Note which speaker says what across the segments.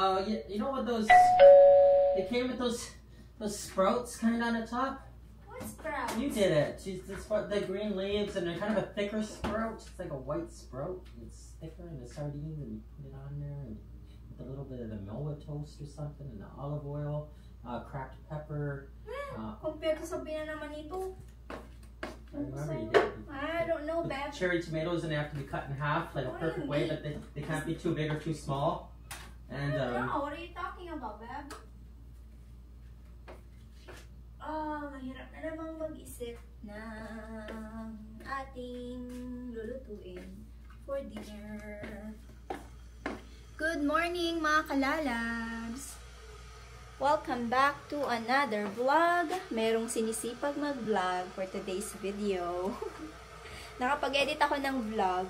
Speaker 1: you know what those? They came with those sprouts kind of on the top.
Speaker 2: What sprouts?
Speaker 1: You did it. The green leaves and they're kind of a thicker sprout. It's like a white sprout. It's thicker than the sardines, and you put it on there and with a little bit of the Melba toast or something, and the olive oil, cracked pepper.
Speaker 2: Compared to sa naman ito.
Speaker 1: I remember you did.
Speaker 2: I don't know, babe.
Speaker 1: Cherry tomatoes, and they have to be cut in half, like a perfect way, but they can't be too big or too small. And
Speaker 2: I don't know. What are you talking about, babe? Mahirap na namang mag-isip ng ating lulutuin for dinner. Good morning, mga kalalabs! Welcome back to another vlog. Merong sinisipag mag-vlog for today's video. Nakapag-edit ako ng vlog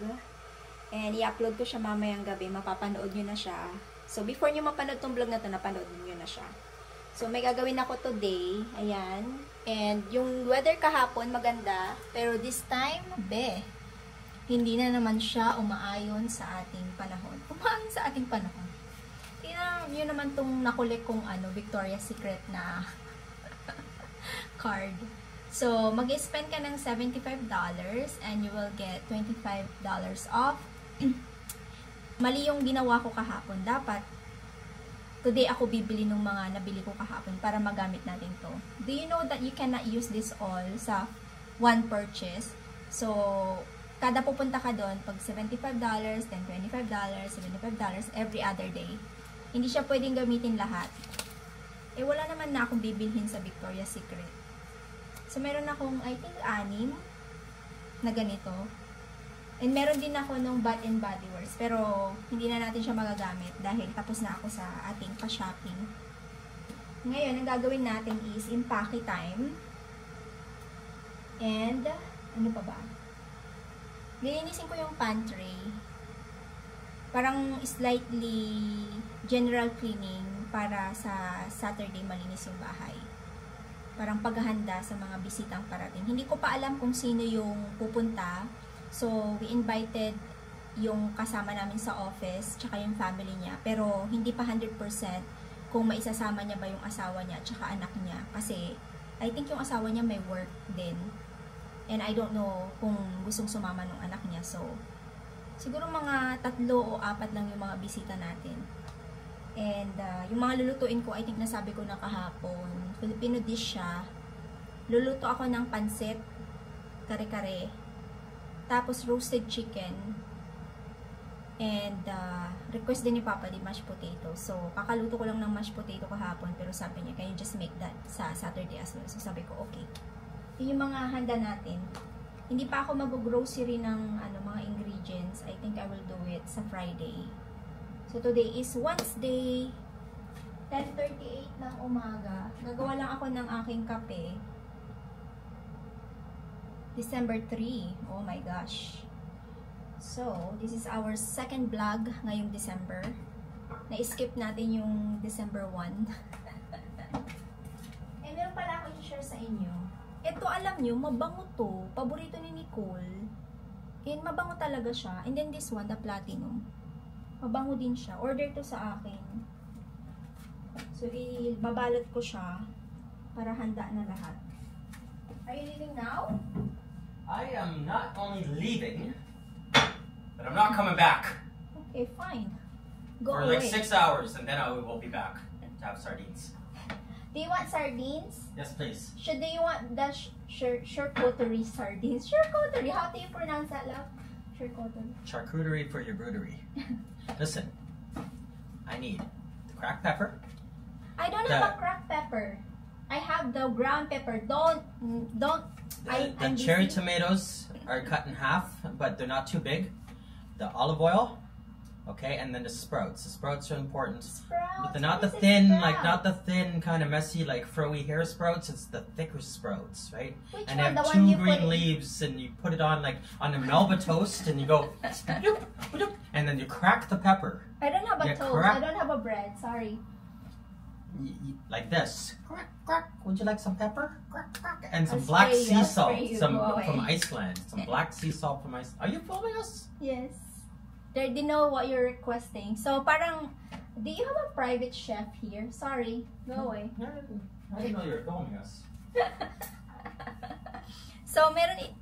Speaker 2: and i-upload ko siya mamayang gabi. Mapapanood nyo na siya. So, before nyo mapanood tong vlog na to, napanood nyo na siya. So, may gagawin ako today. Ayan. And yung weather kahapon, maganda. Pero this time, hindi na naman siya umaayon sa ating panahon. Umaayon sa ating panahon. Tingnan nyo naman tong nakulik kong Victoria's Secret na card. So, mag-spend ka ng $75 and you will get $25 off. Mali yung ginawa ko kahapon. Dapat, today ako bibili ng mga nabili ko kahapon para magamit natin to. Do you know that you cannot use this all sa one purchase? So, kada pupunta ka doon, pag $75, then $25, $75 every other day. Hindi siya pwedeng gamitin lahat. Eh, wala naman na akong bibilhin sa Victoria's Secret. So, meron akong, I think, 6 na ganito. And meron din ako nung Bath and Body Works. Pero, hindi na natin siya magagamit dahil tapos na ako sa ating pa-shopping. Ngayon, ang gagawin natin is impake time. And, ano pa ba? Lilinisin ko yung pantry. Parang slightly general cleaning para sa Saturday malinis yung bahay. Parang paghahanda sa mga bisitang parating. Hindi ko pa alam kung sino yung pupunta. So, we invited yung kasama namin sa office, tsaka yung family niya. Pero, hindi pa 100% kung maisasama niya ba yung asawa niya, tsaka anak niya. Kasi, I think yung asawa niya may work din. And I don't know kung gustong sumama ng anak niya. So, siguro mga 3 o 4 lang yung mga bisita natin. And, yung mga lulutuin ko, I think nasabi ko na kahapon, Filipino dish siya. Luluto ako ng pansit, kare-kare. Tapos, roasted chicken. And, request din ni Papa di mashed potato. So, kakaluto ko lang ng mashed potato kahapon. Pero sabi niya, can you just make that sa Saturday as well? So, sabi ko, okay. Yung mga handa natin. Hindi pa ako mag-grocery ng mga ingredients. I think I will do it sa Friday. So, today is Wednesday. 10:38 ng umaga. Gagawa lang ako ng aking kape. December 3. Oh my gosh. So, this is our second vlog ngayong December. Na-skip natin yung December 1. Eh, meron pala ako i-share sa inyo. Ito, alam nyo, mabango to. Paborito ni Nicole. And mabango talaga siya. And then this one, the platinum. Mabango din siya. Order to sa akin. So, babalot ko siya para handa na lahat. Are you leaving now?
Speaker 1: I am not only leaving, but I'm not coming back.
Speaker 2: Okay, fine. Go
Speaker 1: for
Speaker 2: away.
Speaker 1: like 6 hours, and then I will be back to have sardines.
Speaker 2: Do you want sardines?
Speaker 1: Yes, please.
Speaker 2: Do you want the charcuterie sardines? Charcuterie, how do you pronounce that, love? Charcuterie.
Speaker 1: Charcuterie for your broodery. Listen, I need the cracked pepper.
Speaker 2: I don't have a cracked pepper. I have the ground pepper. Don't.
Speaker 1: The cherry tomatoes are cut in half, but they're not too big. The olive oil, okay, and then the sprouts. The sprouts are important.
Speaker 2: Sprouts.
Speaker 1: But they're not the thin, not the thin kind of messy, like froey hair sprouts. It's the thicker sprouts, right?
Speaker 2: Which
Speaker 1: and
Speaker 2: one?
Speaker 1: they have 2 green leaves, and you put it on like on a Melba toast, and you go, and then you crack the pepper.
Speaker 2: I don't have a toast. I don't have a bread. Sorry.
Speaker 1: Like this. Crack, crack. Would you like some pepper? Crack, crack. And some black sea salt from Iceland. Some black sea salt from Iceland. Are you filming us?
Speaker 2: Yes. They know what you're requesting. So, parang, Do you have a private chef here? Sorry, go away.
Speaker 3: I didn't know you were filming us.
Speaker 2: So,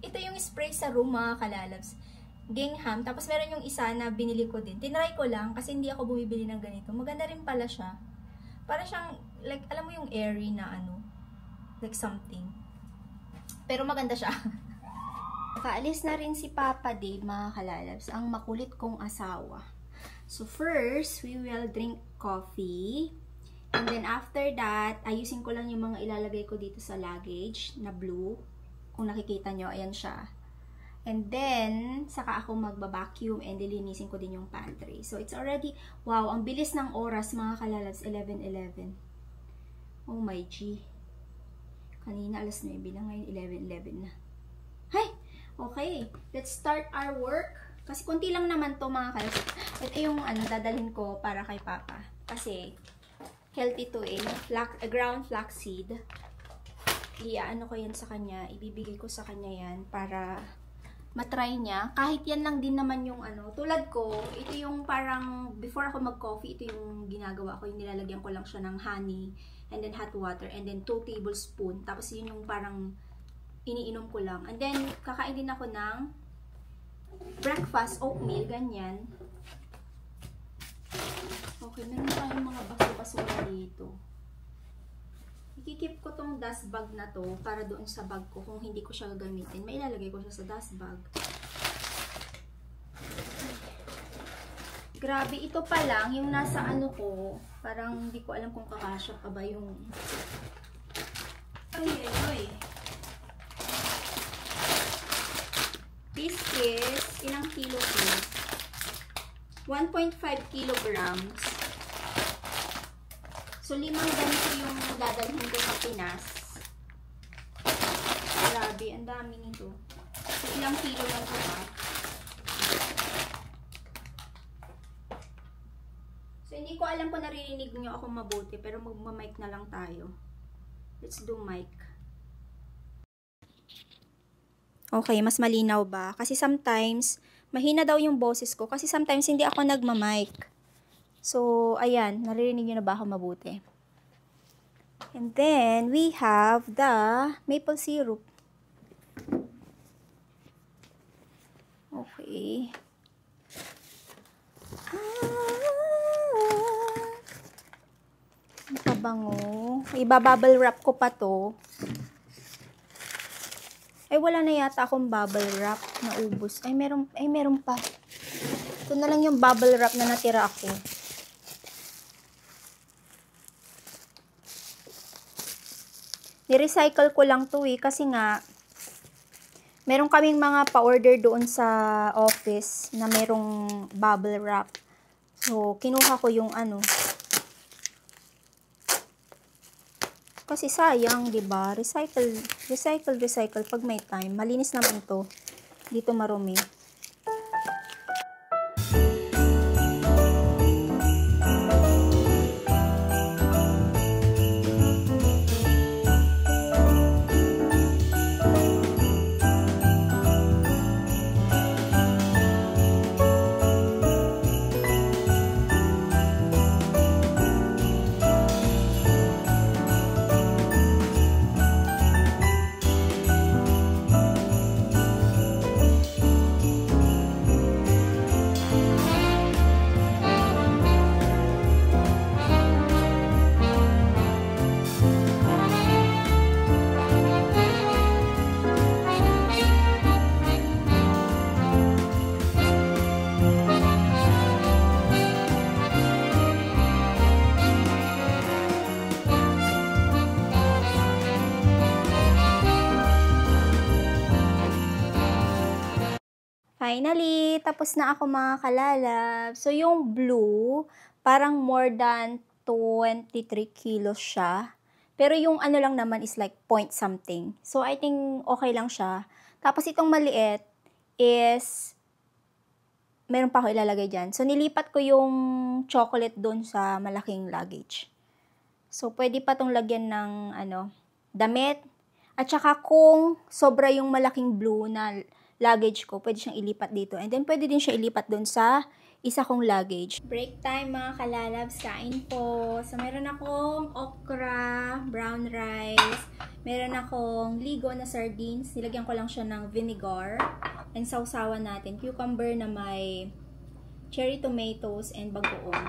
Speaker 2: ito yung spray sa room, mga kalalabs. Gingham. Tapos meron yung isa na binili ko din. Tinry ko lang kasi hindi ako bumibili ng ganito. Maganda rin pala siya. Para siyang, like, alam mo yung airy na ano, like something. Pero maganda siya. Nakaalis na rin si Papa Dave, mga kalalabs, ang makulit kong asawa. So first, we will drink coffee. And then after that, ayusin ko lang yung mga ilalagay ko dito sa luggage na blue. Kung nakikita nyo, ayan siya. And then, saka ako magbabacuum and lilinisin ko din yung pantry. So it's already, wow, ang bilis ng oras, mga kalalabs, 11:11. Oh my G. Kanina alas 9 lang, ngayon 11:11 na. Hay! Okay, let's start our work. Kasi konti lang naman to, mga kalalabs. Ito yung dadalhin ko para kay Papa. Kasi healthy to eh. Ground flaxseed. Ano ko yan sa kanya. Ibibigay ko sa kanya yan para matry niya. Kahit yan lang din naman yung tulad ko, ito yung parang before ako mag-coffee, ito yung ginagawa ko. Yung nilalagyan ko lang siya ng honey and then hot water and then 2 tablespoons. Tapos yun yung parang iniinom ko lang. And then kakain din ako ng breakfast, oatmeal, ganyan. Okay, meron tayong mga baso-basura dito. Ikikip ko tong dust bag na to para doon sa bag ko. Kung hindi ko siya gagamitin, mailalagay ko siya sa dust bag. Grabe, ito pa lang, yung nasa ko, parang hindi ko alam kung kakasya pa ba yung... Ay. This is, ilang kilo to? 1.5 kilograms. So, 5 ganito yung dadalhin ko sa Pinas. Grabe, ang dami nito. So, ilang kilo lang ito ha. So, hindi ko alam kung naririnig nyo ako mabuti, pero magmamic na lang tayo. Let's do mic. Okay, mas malinaw ba? Kasi sometimes, mahina daw yung boses ko. Kasi sometimes, hindi ako nagmamic. So, ayan. Naririnig nyo na ba ako mabuti? And then, we have the maple syrup. Okay. Nakabango. Ibabubble wrap ko pa to. Ay, wala na yata akong bubble wrap na ubos. Ay, meron pa. Ito na lang yung bubble wrap na natira ako. Ni-recycle ko lang to eh, kasi nga, meron kaming mga pa-order doon sa office na merong bubble wrap. So, kinuha ko yung kasi sayang, 'di ba? Recycle pag may time. Malinis naman 'to. Dito marumi. Finally, tapos na ako, mga kalalab. So, yung blue, parang more than 23 kilos siya. Pero yung lang naman is like point something. So, I think okay lang siya. Tapos, itong maliit is, meron pa ako ilalagay dyan. So, nilipat ko yung chocolate doon sa malaking luggage. So, pwede pa tong lagyan ng, damit. At saka, kung sobra yung malaking blue na luggage ko, pwede siyang ilipat dito. And then, pwede din siya ilipat doon sa isa kong luggage. Break time mga kalalabs, kain po. So meron akong okra, brown rice, meron akong ligo na sardines, nilagyan ko lang siya ng vinegar, and sausawan natin cucumber na may cherry tomatoes and bagoong.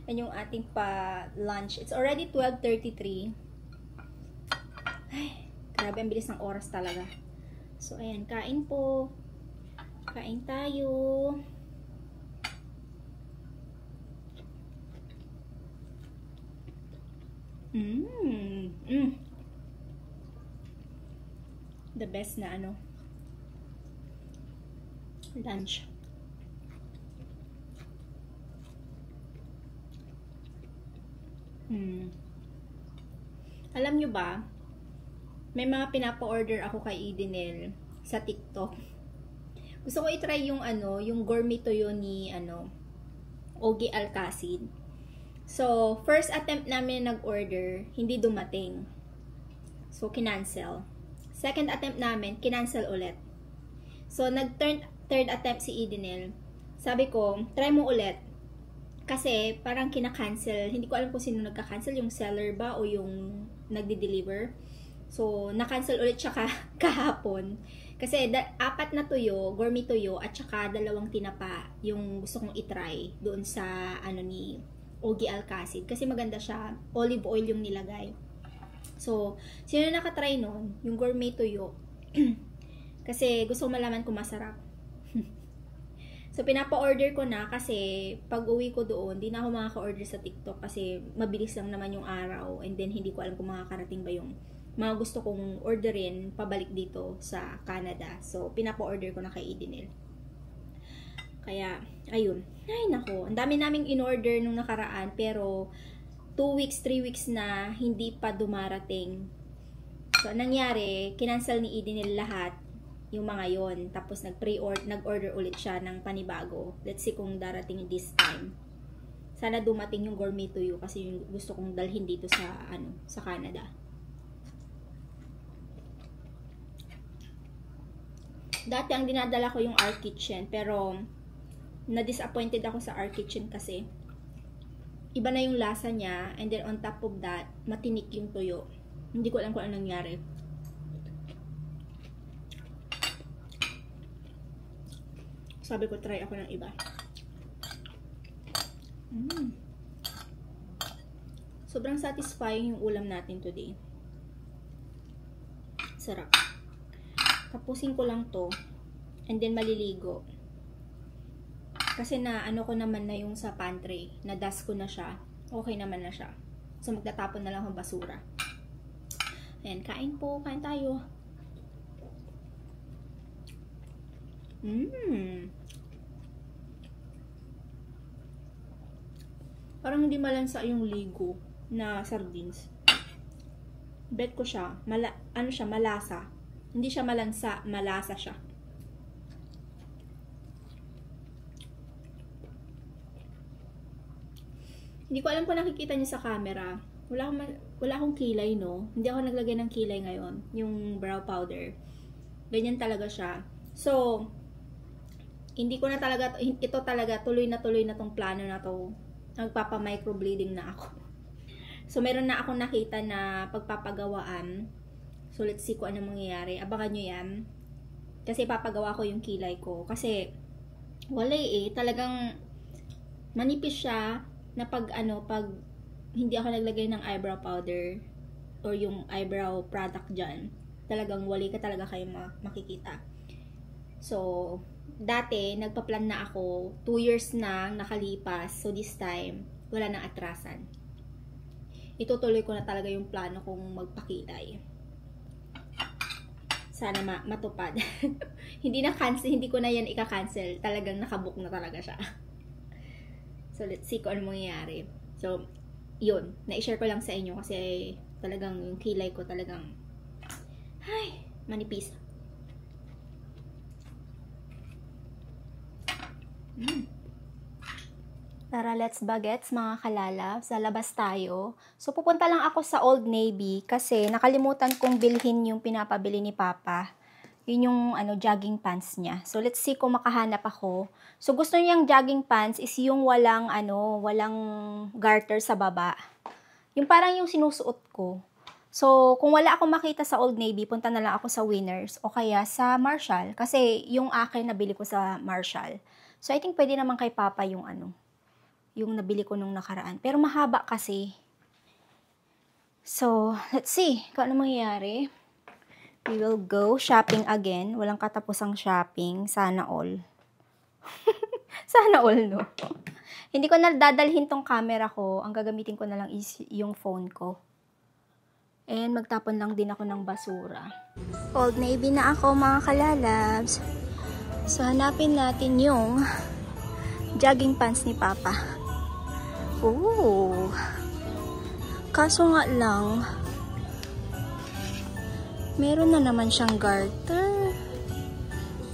Speaker 2: Yan yung ating pa lunch. It's already 12:33. Ay, grabe ang bilis ng oras talaga. So ayan, kain po. Kain tayo. The best na lunch. Alam nyo ba, may mga pinapa-order ako kay Edenel sa TikTok. Gusto ko i-try yung yung gourmet toyo ni Ogie Alcacid. So, first attempt namin nag-order, hindi dumating. So, kinancel. Second attempt namin, kinancel ulit. So, third attempt si Edenel. Sabi ko, try mo ulit. Kasi, parang kinakancel. Hindi ko alam kung sino nagka-cancel, yung seller ba o yung nagdi-deliver. So, na-cancel ulit siya kahapon. Kasi, 4 na tuyo, gourmet tuyo, at saka 2 tinapa yung gusto kong itry doon sa, ni Ogie Alcacid. Kasi maganda siya. Olive oil yung nilagay. So, sino nakatry nun? Yung gourmet tuyo. Kasi, gusto kong malaman kung masarap. So, pinapa-order ko na kasi pag uwi ko doon, di na ako makaka-order sa TikTok kasi mabilis lang naman yung araw and then hindi ko alam kung makakarating ba yung mga gusto kong orderin pabalik dito sa Canada. So, pinapa-order ko na kay Edenel. Kaya, ayun. Ay, nako. Ang dami naming in-order nung nakaraan pero 2 weeks, 3 weeks na hindi pa dumarating. So, nangyari, kinancel ni Edenel lahat yung mga yon. Tapos nag-order ulit siya ng panibago. Let's see kung darating this time. Sana dumating yung gourmet tuyo kasi yung gusto kong dalhin dito sa sa Canada. Dati ang dinadala ko yung Our Kitchen pero na-disappointed ako sa Our Kitchen kasi iba na yung lasa niya and then on top of that, matinik yung tuyo. Hindi ko alam kung anong nangyari. Sabi ko, try ako ng iba. Sobrang satisfying yung ulam natin today. Sarap. Tapusin ko lang to. And then maliligo. Kasi na ko naman na yung sa pantry. Na-dust ko na siya. Okay naman na siya. So magtatapon na lang ang basura. Ayan, kain po. Kain tayo. Parang hindi malansa yung ligo na sardines. Bet ko siya, malasa. Hindi siya malansa, malasa siya. Hindi ko alam kung nakikita niyo sa camera. Wala akong kilay, no? Hindi ako naglagay ng kilay ngayon. Yung brow powder. Ganyan talaga siya. So, hindi ko na talaga, ito talaga, tuloy na tong plano na to. Nagpapa-microbleeding na ako. So, meron na akong nakita na pagpapagawaan. So, let's see kung anong mangyayari. Abangan nyo yan. Kasi papagawa ko yung kilay ko. Kasi, wala talagang manipis siya na pag hindi ako naglagay ng eyebrow powder or yung eyebrow product dyan. Talagang wali ka talaga kayo makikita. So, dati, nagpa-plan na ako, 2 years na nakalipas, so this time, wala nang atrasan. Itutuloy ko na talaga yung plano kong magpakilay. Sana matupad. Hindi ko na yan ika-cancel. Talagang nakabook na talaga siya. So, let's see kung ano mangyayari. So, yun. Na-share ko lang sa inyo kasi talagang yung kilay ko talagang manipis. Tara, let's bagets mga kalala. Sa labas tayo. So, pupunta lang ako sa Old Navy kasi nakalimutan kong bilhin yung pinapabili ni Papa. Yun yung jogging pants niya. So, let's see kung makahanap ako. So, gusto niyang jogging pants is yung walang garter sa baba. Yung parang yung sinusuot ko. So, kung wala akong makita sa Old Navy, punta na lang ako sa Winners o kaya sa Marshall. Kasi yung akin nabili ko sa Marshall. So, I think pwede naman kay Papa yung yung nabili ko nung nakaraan. Pero mahaba kasi. So, let's see kung ano mangyayari. We will go shopping again. Walang katapusang shopping. Sana all. Sana all, no? Hindi ko na dadalhin tong camera ko. Ang gagamitin ko na lang is yung phone ko. And magtapon lang din ako ng basura. Old Navy na ako, mga kalalabs. So, hanapin natin yung jogging pants ni Papa. Ooh. Kaso nga lang, meron na naman siyang garter.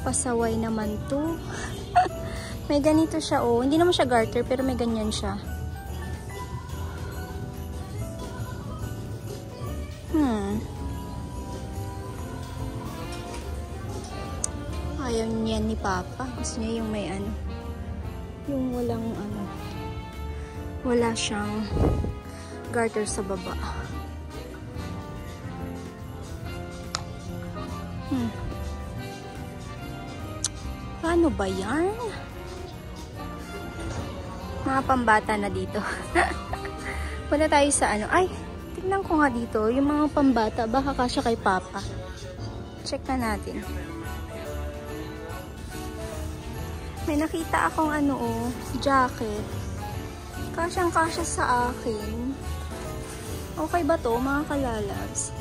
Speaker 2: Pasaway naman to. May ganito siya, oh. Hindi naman siya garter, pero may ganyan siya. Ayaw niyan ni Papa. Gusto niya yung may yung walang wala siyang garter sa baba. Paano ba yan? Mga pambata na dito. Punta tayo sa ay, tignan ko nga dito, yung mga pambata, baka kasya kay Papa. Check na natin. May nakita akong jacket. Kasyang-kasya sa akin. Okay ba to, mga kalalabs?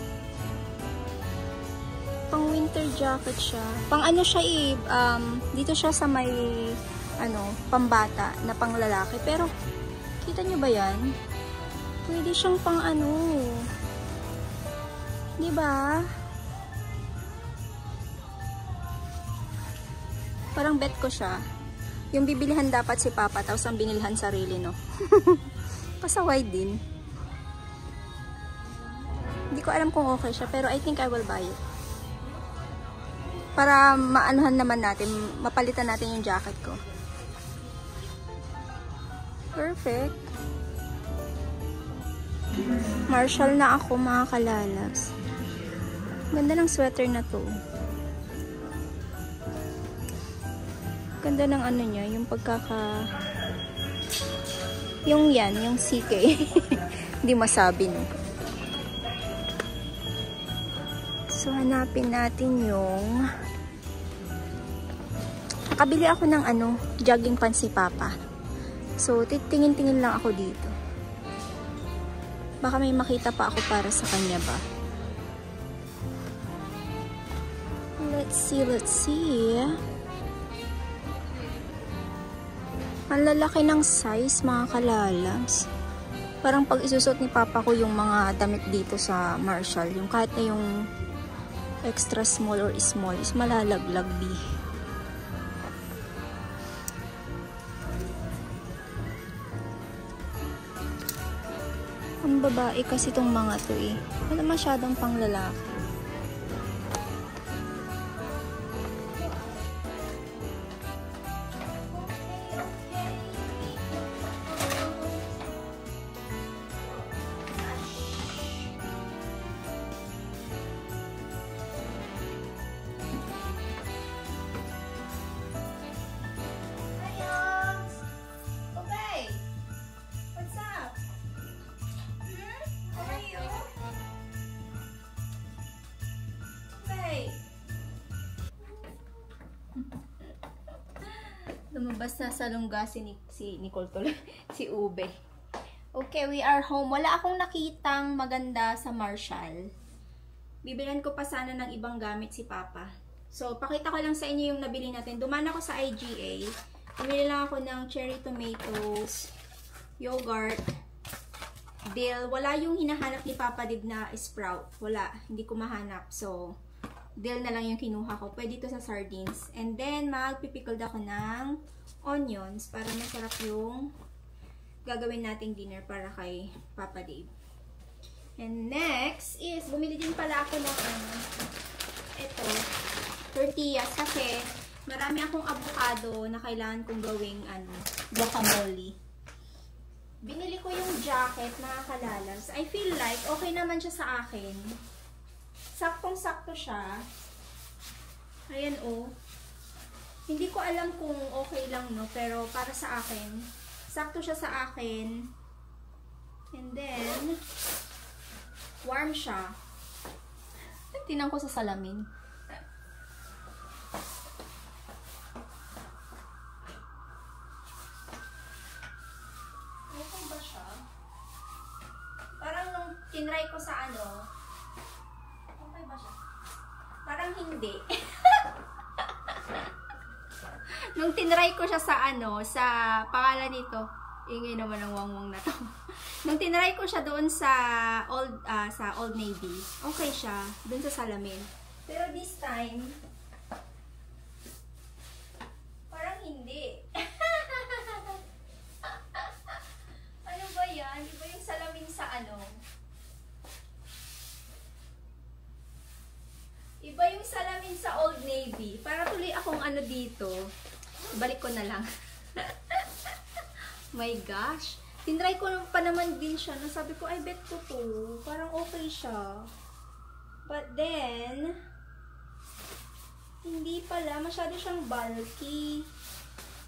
Speaker 2: Pang winter jacket siya. Pang siya dito siya sa may pambata na pang lalaki. Pero kita nyo ba yan? Pwede siyang pang di ba? Parang bet ko siya. Yung bibilihan dapat si Papa, tapos ang binilhan sarili, no? Pasaway din. Hindi ko alam kung okay siya, pero I think I will buy it. Para maanuhan naman natin, mapalitan natin yung jacket ko. Perfect. Marshall na ako, mga kalalabs. Ganda ng sweater na to. Ganda ng niya, yung yung CK. Hindi masabi, no? So, hanapin natin yung nakabili ako ng jogging pants si Papa. So, titingin-tingin lang ako dito. Baka may makita pa ako para sa kanya ba. Let's see. Ang lalaki ng size, mga kalalabs. Parang pag isusot ni Papa ko yung mga damit dito sa Marshall, yung kahit na yung extra small or small, is malalaglag di. Ang babae kasi tong mga to eh. Wala masyadong pang lalaki. Lumabas na sa lungga si Nicole tuloy. Si Ube. Okay, we are home. Wala akong nakitang maganda sa Marshall. Bibilan ko pa sana ng ibang gamit si Papa. So, pakita ko lang sa inyo yung nabili natin. Dumaan ako sa IGA. Bumili lang ako ng cherry tomatoes, yogurt, dill. Wala yung hinahanap ni Papa Dib na sprout. Wala. Hindi ko mahanap. So, dill na lang yung kinuha ko. Pwede ito sa sardines. And then, magpipickled ako ng onions para masarap yung gagawin nating dinner para kay Papa Dave. And next is, bumili din pala ako ng ito. tortillas kasi marami akong avocado na kailangan kong gawing guacamole. Binili ko yung jacket, mga kalalabs. I feel like okay naman siya sa akin. Saktong-sakto siya. Ayan oh. Hindi ko alam kung okay lang, no, pero para sa akin, sakto siya sa akin. And then warm siya. Tingnan ko sa salamin. Okay ba siya? Parang nung tinry ko sa okay ba siya? Parang hindi. Nung tinry ko siya sa sa pangalan nito, ingay naman ng wangwang na to. Nung tinry ko siya doon sa Old Navy, okay siya, doon sa salamin. Pero this time, parang hindi. Ano ba yan? Iba yung salamin sa Iba yung salamin sa Old Navy. Para tuloy akong dito. Balik ko na lang. My gosh. Tinry ko pa naman din siya. Nasabi ko, I bet ko to. Parang okay siya. But then, hindi pala. Masyado siyang bulky.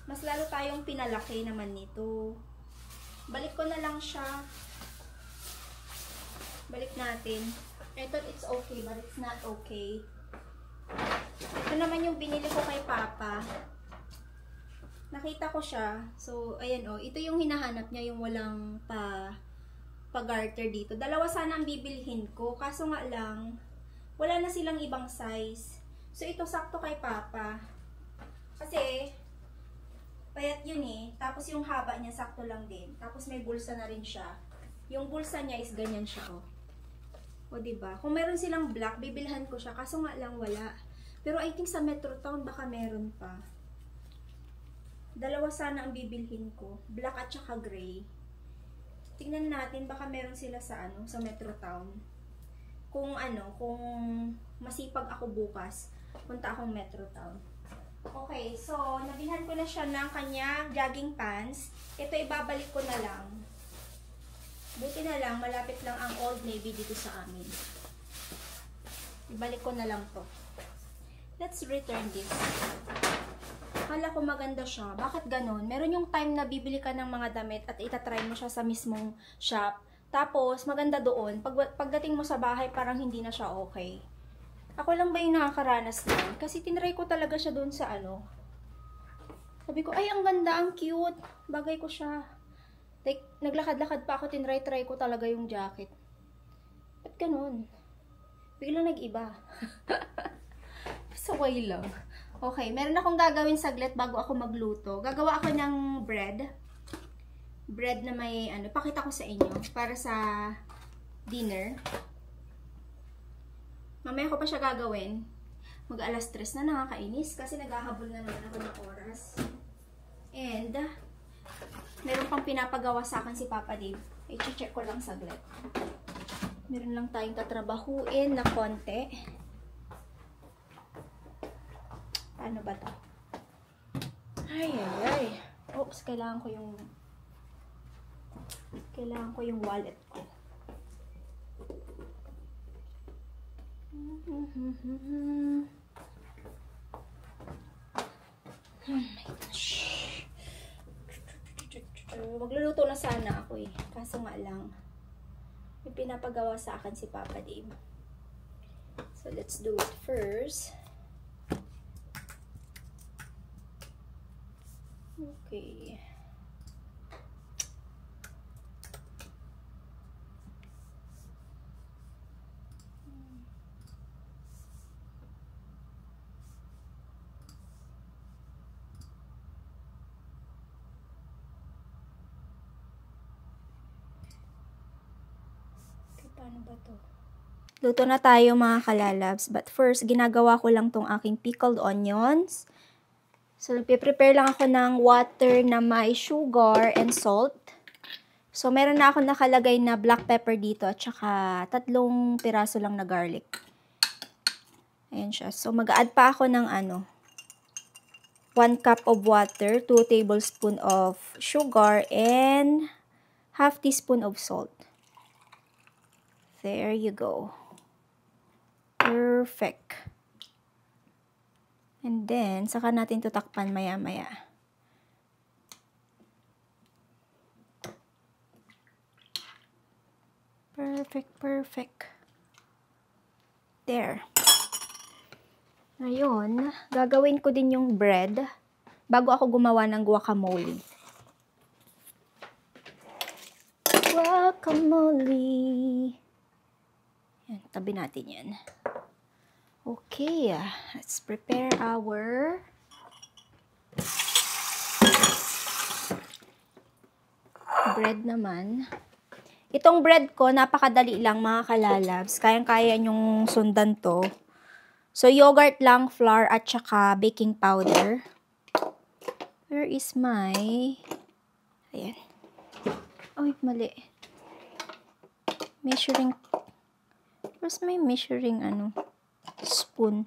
Speaker 2: Mas lalo tayong pinalaki naman nito. Balik ko na lang siya. Balik natin. I thought it's okay, but it's not okay. Ito naman yung binili ko kay Papa. Nakita ko siya. So, ayan oh. Ito yung hinahanap niya, yung walang pa-garter dito. Dalawa sana ang bibilhin ko. Kaso nga lang, wala na silang ibang size. So, ito sakto kay Papa. Kasi, payat yun eh. Tapos yung haba niya, sakto lang din. Tapos may bulsa na rin siya. Yung bulsa niya is ganyan siya oh. O diba? Kung meron silang black, bibilhan ko siya. Kaso nga lang wala. Pero I think sa Metro Town, baka meron pa. Dalawa sana ang bibilhin ko. Black at saka gray. Tingnan natin, baka meron sila sa sa Metro Town. Kung kung masipag ako bukas, punta akong Metro Town. Okay, so nabilhan ko na siya ng kanyang jogging pants. Ito ibabalik ko na lang. Buti na lang, malapit lang ang Old Navy dito sa amin. Ibalik ko na lang to. Let's return this. Akala ko maganda siya. Bakit ganun? Meron yung time na bibili ka ng mga damit at itatry mo siya sa mismong shop. Tapos, maganda doon. Pagdating mo sa bahay, parang hindi na siya okay. Ako lang ba yung nakakaranas doon? Kasi tinry ko talaga siya doon sa Sabi ko, ay, ang ganda, ang cute. Bagay ko siya. Like, naglakad-lakad pa ako, tinry ko talaga yung jacket. Ba't ganun? Biglang nag-iba. Saway lang. Okay, meron akong gagawin saglit bago ako magluto. Gagawa ako ng bread. Bread na may pakita ko sa inyo para sa dinner. Mamaya ko pa siya gagawin. Mag-alas 3 na, nakakainis kasi naghahabol na naman ako ng oras. And meron pang pinapagawa sa akin si Papa Dave. I-check ko lang saglit. Meron lang tayong tatrabahuin na konti. Ano ba to? Ay. Oops, kailangan ko yung wallet ko. Oh my gosh. Magluluto na sana ako eh. Kaso nga lang, may pinapagawa sa akin si Papa Dave. So, let's do it first. Okay. Paano ba to? Luto na tayo mga kalalabs. But first, ginagawa ko lang tong aking pickled onions. So, nagpe-prepare lang ako ng water na may sugar and salt. So, meron na ako nakalagay na black pepper dito at saka 3 piraso lang na garlic. Ayan siya. So, mag-add pa ako ng 1 cup of water, 2 tablespoons of sugar, and half teaspoon of salt. There you go. Perfect. And then, saka natin tutakpan maya-maya. Perfect, perfect. There. Ngayon, gagawin ko din yung bread bago ako gumawa ng guacamole. Guacamole. Yan, tabi natin yan. Okay, let's prepare our bread naman. Itong bread ko, napakadali lang mga kalalabs. Kayang-kaya nyong sundan to. So, yogurt lang, flour, at saka baking powder. Where is my... Ayan. Ay, mali. Measuring... Where's my measuring, spoon?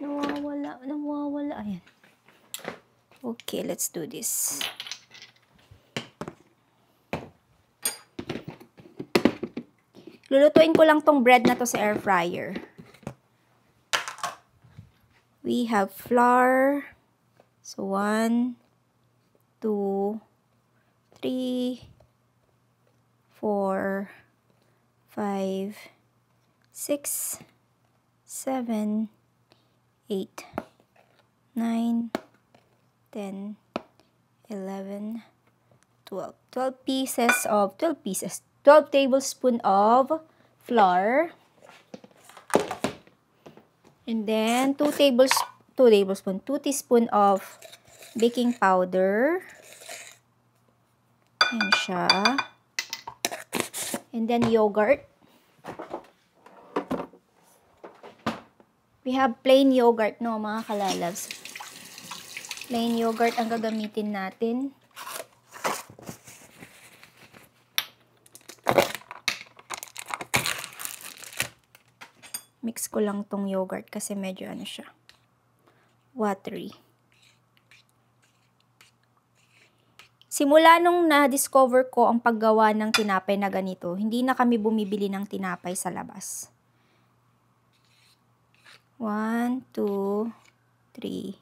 Speaker 2: Nawawala. Ayan. Okay, let's do this. Lulutuin ko lang tong bread na to sa air fryer. We have flour. So, 1, 2, 3, 4, 5, 6, 7, 8, 9, 10, 11, 12. 12 tablespoons of flour. And then 2 teaspoons of baking powder. Ayan siya. And then yogurt. We have plain yogurt, no, mga kalalabs. Plain yogurt ang gagamitin natin. Mix ko lang tong yogurt kasi medyo siya, watery. Simula nung na-discover ko ang paggawa ng tinapay na ganito, hindi na kami bumibili ng tinapay sa labas. 1, 2, 3,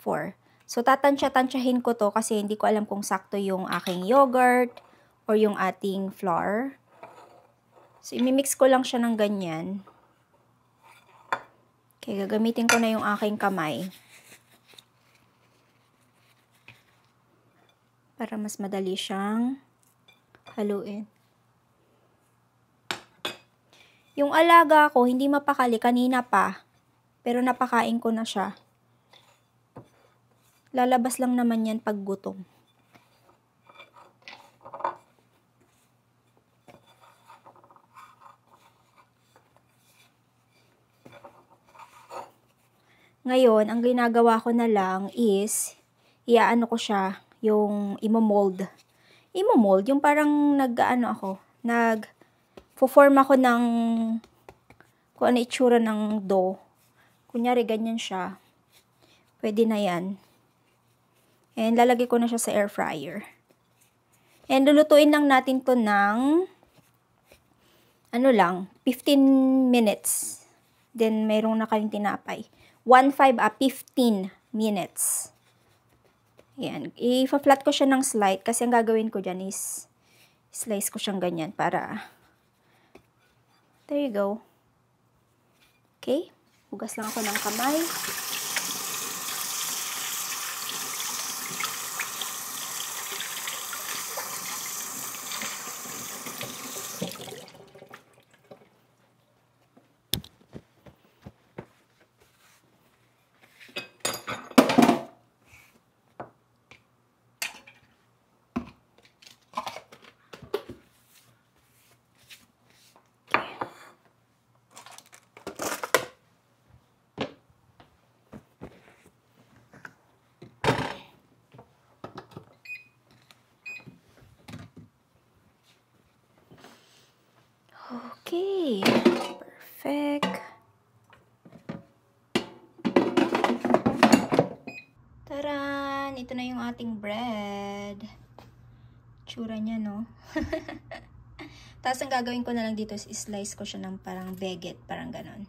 Speaker 2: 4. So, tatansya-tansyahin ko to kasi hindi ko alam kung sakto yung aking yogurt or yung ating flour. So, imimix ko lang siya ng ganyan. Okay, gagamitin ko na yung aking kamay. Para mas madali siyang haluin. Yung alaga ko, hindi mapakali kanina pa. Pero napakain ko na siya. Lalabas lang naman yan pag gutom. Ngayon, ang ginagawa ko na lang is, iaano ko siya, yung imo-mold. Imo-mold, yung parang nag-form ako ng, kung ano itsura ng dough. Kunyari, ganyan siya. Pwede na yan. And lalagay ko na siya sa air fryer. And lulutuin lang natin to ng, 15 minutes. Then, mayroong nakaling tinapay. 15 minutes. Ayan. I-flat ko siya ng slide kasi ang gagawin ko dyan is slice ko siyang ganyan para there you go. Okay. Hugas lang ako ng kamay. Okay, perfect. Ayan, ito na yung ating bread. Tsura niya, no? Tapos, ang gagawin ko na lang dito is slice ko siya ng parang baguette, parang ganon.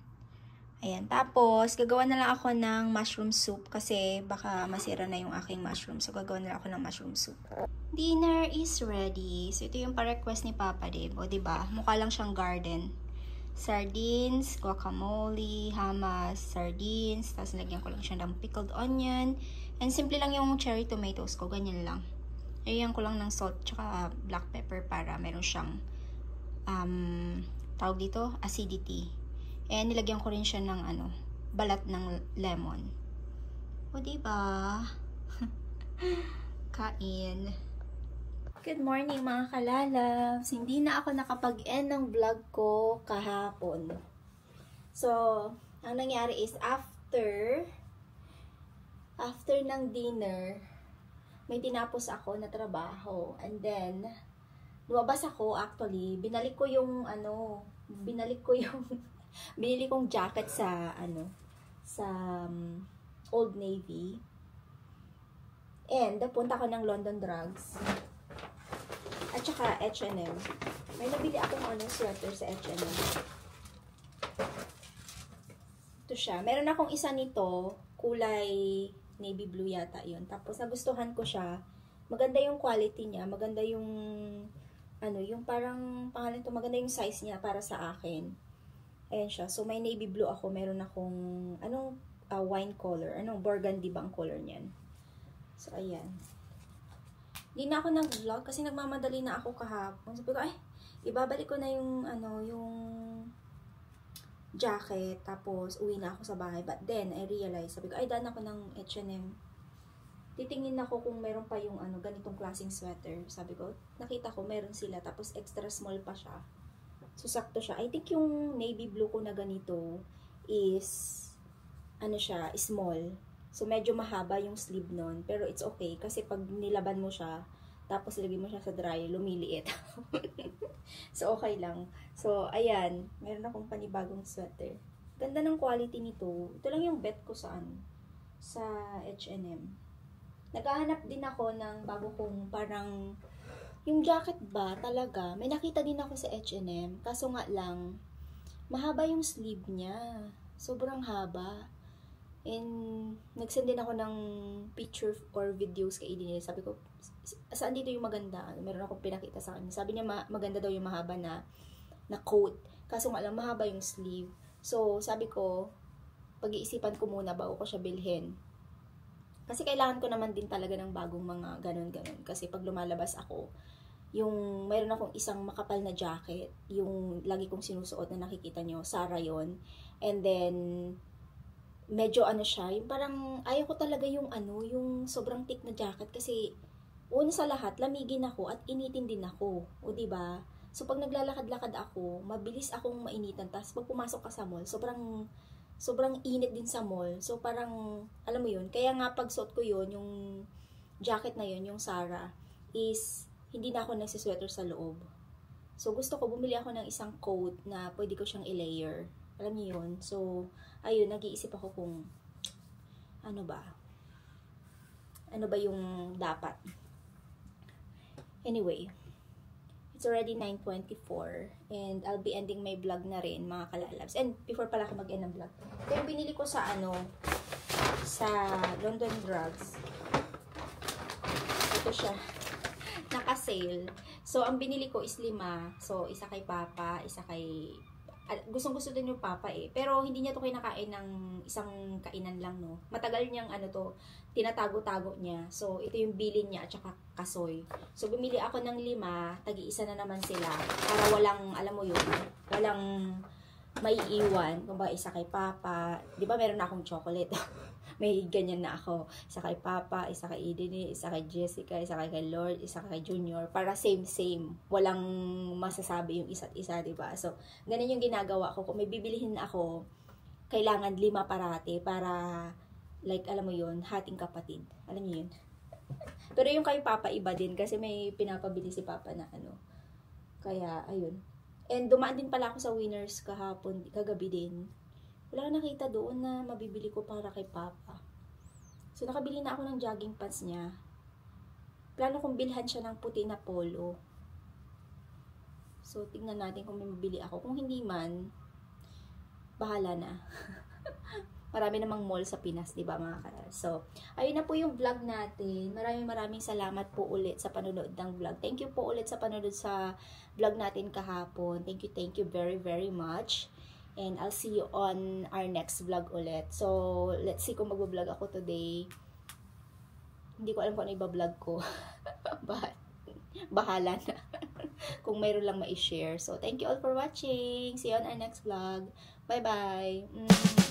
Speaker 2: Ayan. Tapos, gagawa na lang ako ng mushroom soup kasi baka masira na yung aking mushroom. So, gagawa na lang ako ng mushroom soup. Dinner is ready. So, ito yung pa-request ni Papa Dave. O, diba? Mukha lang siyang garden. Sardines, guacamole, hummus, sardines. Tapos, lagyan ko lang siya ng pickled onion. And, simple lang yung cherry tomatoes ko. Ganyan lang. Lagyan ko lang ng salt tsaka black pepper para meron siyang tawag dito, acidity. And nilagyan ko rin siya ng balat ng lemon. O diba? Kain. Good morning mga kalalabs. Hindi na ako nakapag-end ng vlog ko kahapon. So, ang nangyari is after ng dinner, may tinapos ako na trabaho. And then, lumabas ako actually, binili kong jacket sa Old Navy. And punta ko ng London Drugs. At saka H&M. May nabili akong sweater sa H&M. Ito siya. Meron akong isa nito, kulay navy blue yata 'yon. Tapos nagustuhan ko siya. Maganda yung quality niya, maganda yung yung parang pangalan to, maganda yung size niya para sa akin. Ayan siya. So, may navy blue ako. Meron akong, wine color. Burgundy ba ang color niyan? So, ayan. Hindi na ako nag-vlog kasi nagmamadali na ako kahapon. Sabi ko, ibabalik ko na yung, yung jacket. Tapos, uwi na ako sa bahay. But then, I realized, sabi ko, daan ako ng H&M. Titingin ako kung meron pa yung ganitong klaseng sweater. Sabi ko, nakita ko meron sila. Tapos extra small pa siya. So, sakto siya. I think yung navy blue ko na ganito is, siya, small. So, medyo mahaba yung sleeve nun. Pero it's okay. Kasi pag nilaban mo siya, tapos ilagay mo siya sa dryer, lumiliit. So, okay lang. So, ayan. Meron akong panibagong sweater. Ganda ng quality nito. Ito lang yung bet ko sa H&M. Naghahanap din ako ng bago kong parang, yung jacket ba talaga, may nakita din ako sa H&M, kaso nga lang, mahaba yung sleeve niya. Sobrang haba. And, nagsend din ako ng picture or videos kay Edine. Sabi ko, saan dito yung maganda? Meron akong pinakita sa kanya. Sabi niya, maganda daw yung mahaba na coat. Kaso nga lang, mahaba yung sleeve. So, sabi ko, pag-iisipan ko muna bago ko siya bilhin. Kasi kailangan ko naman din talaga ng bagong mga ganon-ganon. Kasi pag lumalabas ako, yung mayroon akong isang makapal na jacket, yung lagi kong sinusuot na nakikita nyo, Sarah yon. And then, medyo siya, yung parang ayaw ko talaga yung yung sobrang thick na jacket. Kasi, una sa lahat, lamigin ako at initin din ako. O diba? So, pag naglalakad-lakad ako, mabilis akong mainitan. Tapos, pag pumasok ka sa mall, sobrang init din sa mall. So, parang, alam mo yun, kaya nga pag suot ko yun, yung jacket na yun, yung Sarah, is, hindi na ako nagsisweater sa loob. So, gusto ko, bumili ako ng isang coat na pwede ko siyang i-layer. Alam niyo yun? So, ayun, nag-iisip ako kung, ano ba yung dapat. Anyway, it's already 9:24 and I'll be ending my vlog na rin, mga kalalabs. And before pala ako mag-end ng vlog, ito yung binili ko sa sa London Drugs. Ito siya. Naka-sale. So, ang binili ko is 5. So, isa kay Papa, isa kay gustong-gusto din yung Papa pero hindi niya to kinakain ng isang kainan lang, no. Matagal niyang tinatago-tago niya. So, ito yung bilin niya at saka kasoy. So, bumili ako ng 5, tagi-isa na naman sila para walang, alam mo yun, walang may iwan. Kung ba, isa kay Papa, di ba meron na akong chocolate? May ganyan na ako. Isa kay Papa, isa kay Edine, isa kay Jessica, isa kay Lord, isa kay Junior. Para same. Walang masasabi yung isa't isa, diba? So, ganun yung ginagawa ko. Kung may bibilihin ako, kailangan 5 parati para, like, alam mo yun, hating kapatid. Alam niyo yun? Pero yung kay Papa, iba din. Kasi may pinapabili si Papa na Kaya, ayun. And dumaan din pala ako sa Winners kagabi din. Wala nakita doon na mabibili ko para kay Papa. So, nakabili na ako ng jogging pants niya. Plano kong bilhan siya ng puti na polo. So, tingnan natin kung may mabili ako. Kung hindi man, bahala na. Marami namang mall sa Pinas, di ba mga katal? So, ayun na po yung vlog natin. Maraming salamat po ulit sa panonood ng vlog. Thank you po ulit sa panonood sa vlog natin kahapon. Thank you very much. And I'll see you on our next vlog ulit. So, let's see kung mag-vlog ako today. Hindi ko alam kung ano iba-vlog ko. But, bahala na. Kung mayroon lang ma-share. So, thank you all for watching. See you on our next vlog. Bye-bye.